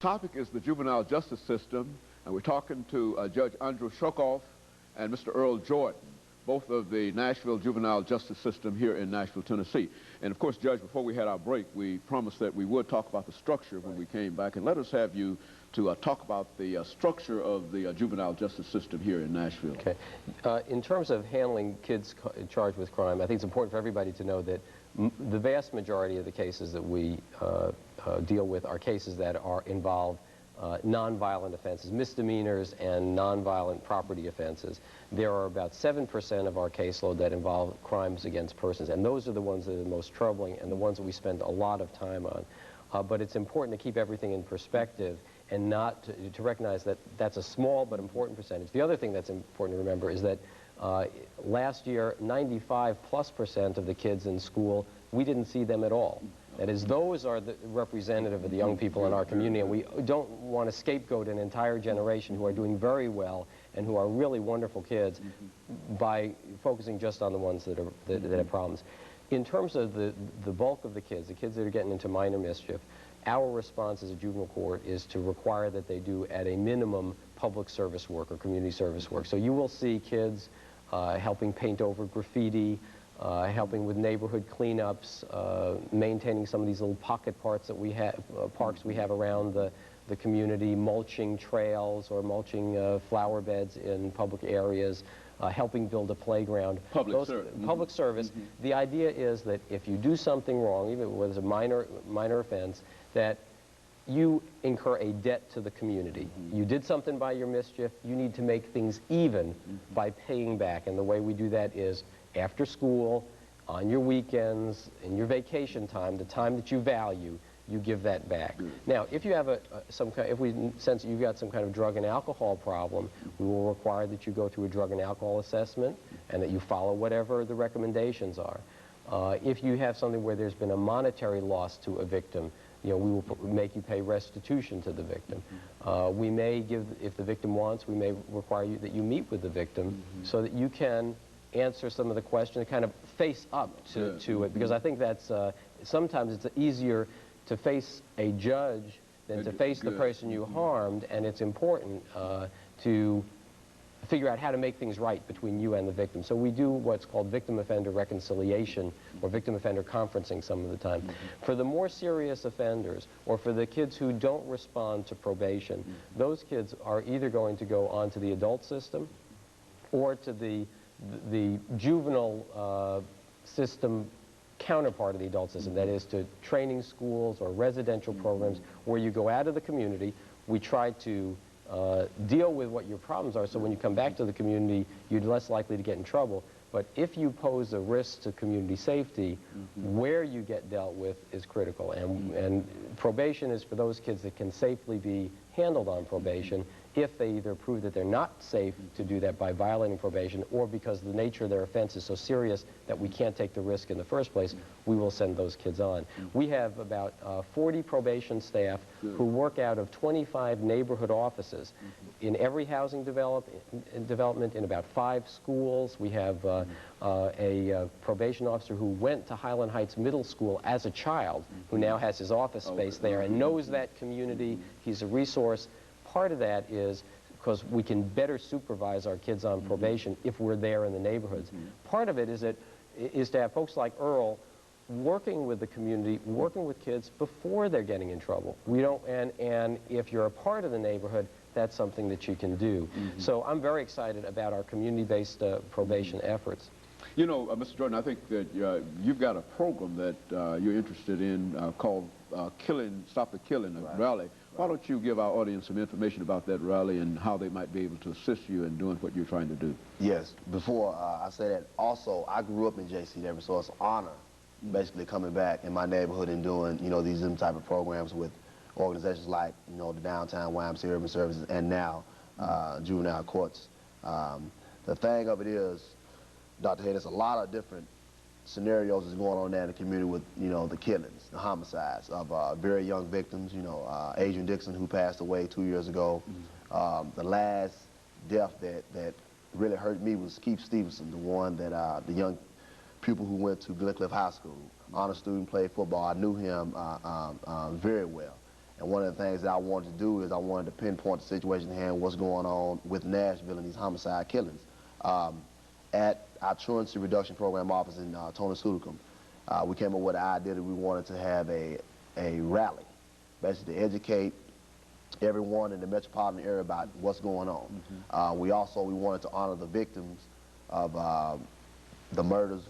Topic is the juvenile justice system, and we're talking to Judge AShookoff and Mr. Earl Jordan, both of the Nashville juvenile justice system here in Nashville, Tennessee. And of course, Judge, before we had our break, we promised that we would talk about the structure when we came back, and let us have you to talk about the structure of the juvenile justice system here in Nashville. Okay. In terms of handling kids charged with crime, I think it's important for everybody to know that the vast majority of the cases that we deal with are cases that involve nonviolent offenses, misdemeanors and nonviolent property offenses. There are about 7% of our caseload that involve crimes against persons, and those are the ones that are the most troubling and the ones that we spend a lot of time on. But it's important to keep everything in perspective and not to recognize that that's a small but important percentage. The other thing that's important to remember is that last year, 95+% of the kids in school, we didn't see them at all. That is, those are the representative of the young people in our community, and we don't want to scapegoat an entire generation who are doing very well and who are really wonderful kids by focusing just on the ones that have problems. In terms of the bulk of the kids that are getting into minor mischief, our response as a juvenile court is to require that they do at a minimum public service work or community service work. So you will see kids helping paint over graffiti, helping with neighborhood cleanups, maintaining some of these little pocket parks that we have around the community, mulching trails or mulching flower beds in public areas, helping build a playground. Public service. The idea is that if you do something wrong, even whether it's a minor offense, that you incur a debt to the community. You did something by your mischief, you need to make things even by paying back. And the way we do that is after school, on your weekends, in your vacation time, the time that you value, you give that back. Now, if you have if we sense that you've got some kind of drug and alcohol problem, we will require that you go through a drug and alcohol assessment and that you follow whatever the recommendations are. If you have something where there's been a monetary loss to a victim, we will make you pay restitution to the victim. We may give, if the victim wants, we may require that you meet with the victim so that you can answer some of the questions, kind of face up to it, because I think that's, sometimes it's easier to face a judge than to face the person you harmed, and it's important to figure out how to make things right between you and the victim. So we do what's called victim-offender reconciliation or victim-offender conferencing some of the time. For the more serious offenders, or for the kids who don't respond to probation, those kids are either going to go onto the adult system or to the juvenile system counterpart of the adult system, that is to training schools or residential programs where you go out of the community. We try to deal with what your problems are, so when you come back to the community, you're less likely to get in trouble. But if you pose a risk to community safety, where you get dealt with is critical. And probation is for those kids that can safely be handled on probation if they either prove that they're not safe to do that by violating probation, or because the nature of their offense is so serious that we can't take the risk in the first place, we will send those kids on. We have about 40 probation staff who work out of 25 neighborhood offices in every housing development, in about 5 schools. We have a probation officer who went to Highland Heights Middle School as a child, who now has his office space there and knows that community. He's a resource. Part of that is because we can better supervise our kids on probation if we're there in the neighborhoods. Part of it is to have folks like Earl working with the community, working with kids before they're getting in trouble. We don't, and if you're a part of the neighborhood, that's something that you can do. So I'm very excited about our community-based probation efforts. You know, Mr. Jordan, I think that you've got a program that you're interested in called Stop the Killing Rally. Why don't you give our audience some information about that rally and how they might be able to assist you in doing what you're trying to do? Yes. Before I say that, also, I grew up in J.C. Denver, so it's an honor basically coming back in my neighborhood and doing, these type of programs with organizations like, the Downtown YMCA Urban Services and now juvenile courts. The thing of it is, Dr. Hay, there's a lot of different scenarios that's going on there in the community with, the killings, the homicides of very young victims. Adrian Dixon, who passed away 2 years ago. The last death that really hurt me was Keith Stevenson, the one that the young pupil who went to Glencliff High School, honor student, played football. I knew him very well. And one of the things that I wanted to do is I wanted to pinpoint the situation at hand, what's going on with Nashville and these homicide killings. At our truancy reduction program office in Tonasuticum, we came up with an idea that we wanted to have a rally, basically to educate everyone in the metropolitan area about what's going on. We wanted to honor the victims of the murders,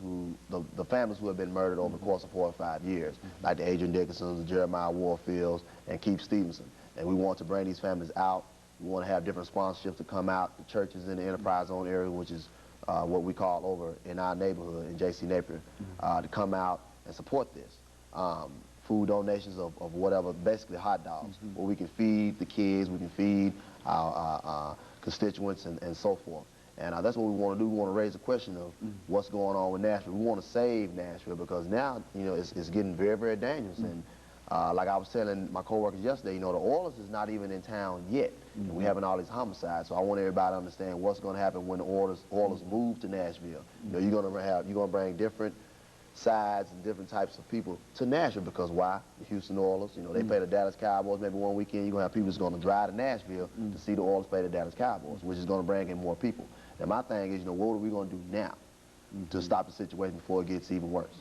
the families who have been murdered over the course of 4 or 5 years, like the Adrian Dickinsons, the Jeremiah Warfields, and Keith Stevenson. And we want to bring these families out. We want to have different sponsorships to come out, the churches in the Enterprise Zone area, which is what we call over in our neighborhood, in J.C. Napier, to come out and support this. Food donations of whatever, basically hot dogs, where we can feed the kids, we can feed our constituents and so forth. And that's what we want to do. We want to raise the question of what's going on with Nashville. We want to save Nashville because now, it's getting very, very dangerous. And like I was telling my coworkers yesterday, the Oilers is not even in town yet. And we're having all these homicides. So I want everybody to understand what's going to happen when the Oilers move to Nashville. You're going to bring different sides and different types of people to Nashville because why? The Houston Oilers, they play the Dallas Cowboys maybe one weekend. You're going to have people that's going to drive to Nashville to see the Oilers play the Dallas Cowboys, which is going to bring in more people. And my thing is, what are we going to do now to stop the situation before it gets even worse?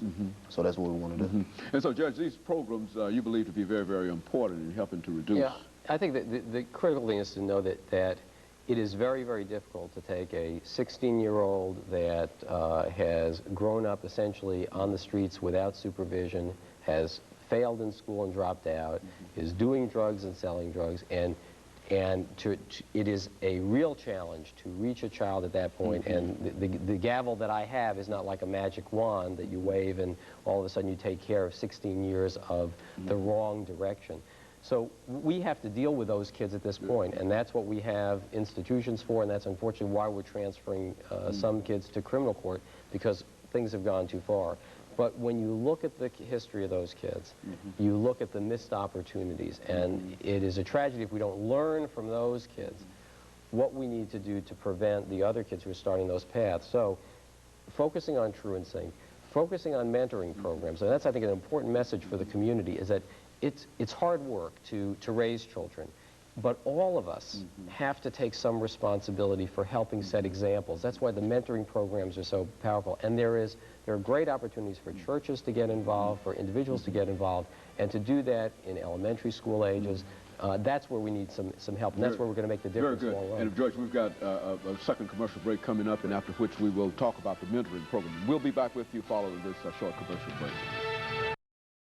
So that's what we want to do. And so, Judge, these programs you believe to be very, very important in helping to reduce. Yeah, I think that the critical thing is to know that it is very, very difficult to take a 16-year-old that has grown up essentially on the streets without supervision, has failed in school and dropped out, is doing drugs and selling drugs, and it is a real challenge to reach a child at that point. And the gavel that I have is not like a magic wand that you wave and all of a sudden you take care of 16 years of the wrong direction. So we have to deal with those kids at this point, and that's what we have institutions for, and that's unfortunately why we're transferring some kids to criminal court, because things have gone too far. But when you look at the history of those kids, you look at the missed opportunities, and it is a tragedy if we don't learn from those kids what we need to do to prevent the other kids who are starting those paths. So focusing on truancy, focusing on mentoring programs, and that's, I think, an important message for the community, is that it's hard work to raise children, but all of us have to take some responsibility for helping set examples. That's why the mentoring programs are so powerful. And there are great opportunities for churches to get involved, for individuals to get involved, and to do that in elementary school ages. That's where we need some help, and that's where we're going to make the difference. Very good. And George, we've got a second commercial break coming up, and after which we will talk about the mentoring program. We'll be back with you following this short commercial break.